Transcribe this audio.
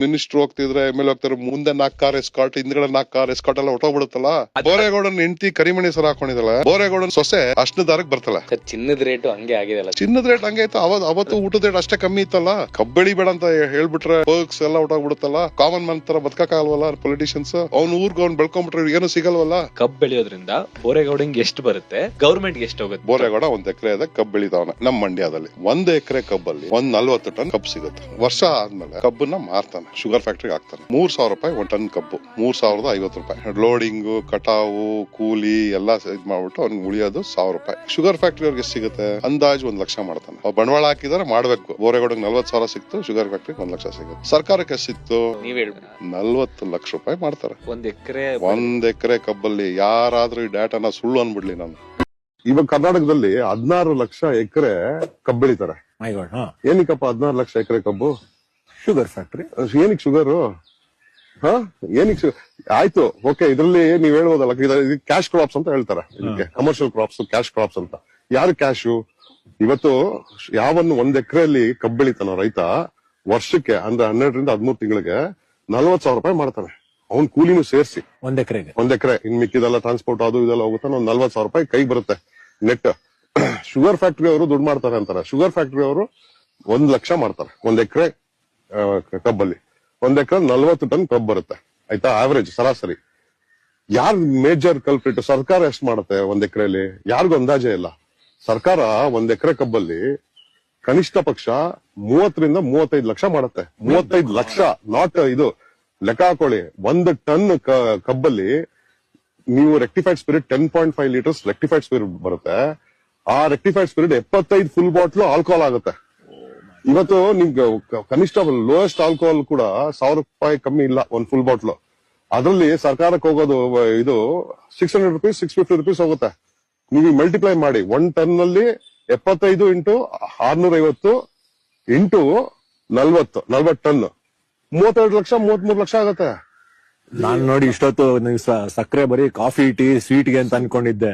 Minister ಹೋಗ್ತಿದ್ರೆ M L ಹೋಗ್ತಾರೆ, ಮುಂದೆ 4 car escort, ಹಿಂದ್ಗಡೆ 4 ಕಾರ್ ಎಸ್ಕಾಟ್ ಎಲ್ಲ ಹೊಟ್ಟೋಗ್ಬಿಡುತ್ತಲ್ಲ. ಬೋರೇಗೌಡನ್ ಹೆಂಡತಿ ಕರಿಮಣಿ ಸರ್ ಹಾಕೊಂಡಿದಲ್ಲ, ಬೋರೇಗೌಡನ್ ಸೊಸೆ ಅಷ್ಟು ದಾರಕ್ ಬರ್ತಲ್ಲ. ಚಿನ್ನದ ರೇಟ್ ಹಂಗೆ ಆಗಿದೆ, ಚಿನ್ನದ ರೇಟ್ ಹಂಗೆ ಆಯ್ತು. ಅವತ್ತು ಊಟದ ರೇಟ್ ಅಷ್ಟೇ ಕಮ್ಮಿ ಇತ್ತಲ್ಲ. ಕಬ್ಬಳಿ ಬೇಡ ಅಂತ ಹೇಳ್ಬಿಟ್ರೆ ಪರ್ಕ್ಸ್ ಎಲ್ಲ ಹೊಟ್ಟೋಗ್ಬಿಡುತ್ತಲ್ಲ. ಕಾಮನ್ ಮ್ಯಾನ್ ತರ ಬದುಕಕ್ಕಾಗಲ್ವಲ್ಲ ಪೊಲಿಟಿಷಿಯನ್ಸ್. ಅವ್ನ ಊರ್ಗ್ ಅವ್ನ್ ಬೆಳ್ಕೊಂಡ್ಬಿಟ್ರೆ ಏನು ಸಿಗಲ್ವಲ್ಲ. ಕಬ್ಬು ಬೆಳೆಯೋದ್ರಿಂದ ಬೋರೇಗೌಡಂಗೆ ಎಷ್ಟು ಬರುತ್ತೆ, ಗವರ್ಮೆಂಟ್ ಎಷ್ಟು ಹೋಗುತ್ತೆ? ಬೋರೇಗೌಡ 1 ಎಕರೆ ಕಬ್ಬು ಬೆಳಿತಾವನ ನಮ್ ಮಂಡ್ಯದಲ್ಲಿ. 1 ಎಕರೆ ಕಬ್ಬಲ್ಲಿ 40 ಟನ್ ಕಬ್ಬು ಸಿಗುತ್ತೆ. ವರ್ಷ ಆದ್ಮೇಲೆ ಕಬ್ಬನ್ನ ಮಾರ್ತಾನೆ, ಶುಗರ್ ಫ್ಯಾಕ್ಟ್ರಿಗೆ ಹಾಕ್ತಾನೆ. 3,000 ರೂಪಾಯಿ 1 ಟನ್ ಕಬ್ಬು, 3,050 ರೂಪಾಯಿ. ಲೋಡಿಂಗು, ಕಟಾವು, ಕೂಲಿ ಎಲ್ಲ ಇದ್ ಮಾಡ್ಬಿಟ್ಟು ಅವ್ನಿಗೆ ಉಳಿಯೋದು 1,000 ರೂಪಾಯಿ. ಶುಗರ್ ಫ್ಯಾಕ್ಟ್ರಿ ಅವ್ರಿಗೆ ಸಿಗುತ್ತೆ ಅಂದಾಜು 1 ಲಕ್ಷ ಮಾಡ್ತಾನೆ. ಬಂಡವಾಳ ಹಾಕಿದ್ರೆ ಮಾಡ್ಬೇಕು. ಬೋರೇಗೌಡಂಗೆ 40,000 ಸಿಕ್ತು, ಶುಗರ್ ಫ್ಯಾಕ್ಟ್ರಿಗೆ 1 ಲಕ್ಷ ಸಿಗುತ್ತೆ. ಸರ್ಕಾರಕ್ಕೆ ಸಿಕ್ತು 40 ಲಕ್ಷ ರೂಪಾಯಿ ಮಾಡ್ತಾರೆ 1 ಎಕರೆ ಕಬ್ಬಲ್ಲಿ. ಯಾರಾದ್ರೂ ಈ ಡಾಟಾನ ಸುಳ್ಳು ಅನ್ಬಿಡ್ಲಿ ನಾನು. ಇವಾಗ ಕರ್ನಾಟಕದಲ್ಲಿ 16 ಲಕ್ಷ ಎಕರೆ ಕಬ್ಬು ಬೆಳಿತಾರೆ. ಏನಕ್ಕಪ್ಪ 16 ಲಕ್ಷ ಎಕರೆ ಕಬ್ಬು? Sugar factory. ಏನಕ್ಕೆ ಶುಗರ್? ಏನಕ್ಕೆ? ಆಯ್ತು, ಓಕೆ. ಇದ್ರಲ್ಲಿ ನೀವ್ ಹೇಳ್ಬೋದಲ್ಲ, ಕ್ಯಾಶ್ ಕ್ರಾಪ್ಸ್ ಅಂತ ಹೇಳ್ತಾರೆ. ಇದಕ್ಕೆ ಕಮರ್ಷಿಯಲ್ ಕ್ರಾಪ್ಸ್, ಕ್ಯಾಶ್ ಕ್ರಾಪ್ಸ್ ಅಂತ. ಯಾರು ಕ್ಯಾಶು? ಇವತ್ತು ಯಾವನ್ನು 1 ಎಕರೆಯಲ್ಲಿ ಕಬ್ಬು ಬೆಳಿತಾನೋ ರೈತ, ವರ್ಷಕ್ಕೆ ಅಂದ್ರೆ 12 ರಿಂದ 13 ತಿಂಗಳಿಗೆ 40,000 ರೂಪಾಯಿ ಮಾಡ್ತಾನೆ. ಅವ್ನ್ ಕೂಲಿನೂ ಸೇರಿಸಿ 1 ಎಕರೆಗೆ. 1 ಎಕರೆ ಇನ್ ಮಿಕ್ಕಿದೆಲ್ಲ ಟ್ರಾನ್ಸ್ಪೋರ್ಟ್ ಅದು ಇದೆಲ್ಲ ಹೋಗುತ್ತೆ, 40,000 ರೂಪಾಯಿ ಕೈಗೆ ಬರುತ್ತೆ ನೆಟ್. ಶುಗರ್ ಫ್ಯಾಕ್ಟ್ರಿ ಅವರು ದುಡ್ಡು ಮಾಡ್ತಾರೆ ಅಂತಾರೆ. ಶುಗರ್ ಫ್ಯಾಕ್ಟ್ರಿ ಅವರು 1 ಲಕ್ಷ ಮಾಡ್ತಾರೆ 1 ಎಕರೆ ಕಬ್ಬಲ್ಲಿ. 1 ಎಕರೆ 40 ಟನ್ ಕಬ್ಬು ಬರುತ್ತೆ, ಆಯ್ತಾ? ಆವರೇಜ್ ಸರಾಸರಿ. ಯಾರ್ ಮೇಜರ್ ಕಲ್ಪ್ರಿಟ್? ಸರ್ಕಾರ ಎಷ್ಟು ಮಾಡುತ್ತೆ 1 ಎಕರೆಯಲ್ಲಿ? ಯಾರಿಗೂ ಅಂದಾಜೆ ಇಲ್ಲ. ಸರ್ಕಾರ 1 ಎಕರೆ ಕಬ್ಬಲ್ಲಿ ಕನಿಷ್ಠ ಪಕ್ಷ 30 ರಿಂದ 35 ಲಕ್ಷ ಮಾಡುತ್ತೆ. 35 ಲಕ್ಷ, ನಾಟ್ ಇದು ಲೆಕ್ಕ ಹಾಕೊಳ್ಳಿ. 1 ಟನ್ ಕಬ್ಬಲ್ಲಿ ನೀವು rectified spirit 10.5 litres rectified spirit ಬರುತ್ತೆ. ಆ rectified spirit 75 full bottle alcohol ಆಗುತ್ತೆ. ಇವತ್ತು ನಿಮ್ಗೆ ಕನಿಷ್ಠ ಲೋಯೆಸ್ಟ್ ಆಲ್ಕೋಹಾಲ್ ಕೂಡ 1,000 ರೂಪಾಯಿ ಕಮ್ಮಿ ಇಲ್ಲ, 1 ಫುಲ್ ಬಾಟ್ಲು. ಅದ್ರಲ್ಲಿ ಸರ್ಕಾರಕ್ಕೆ ಹೋಗೋದು ಇದು 600 ರೂಪೀಸ್, 650 ರೂಪೀಸ್ ಹೋಗುತ್ತೆ. ನೀವು ಮಲ್ಟಿಪ್ಲೈ ಮಾಡಿ. 1 ಟನ್ ನಲ್ಲಿ 75 into 650 into 40 ton 32 lakh, 33 lakh ಆಗತ್ತೆ. ನಾನ್ ನೋಡಿ ಇಷ್ಟೊತ್ತು ನೀವು ಸಕ್ಕರೆ ಬರೀ ಕಾಫಿ, ಟೀ, ಸ್ವೀಟ್ಗೆ ಅಂತ ಅನ್ಕೊಂಡಿದ್ದೆ.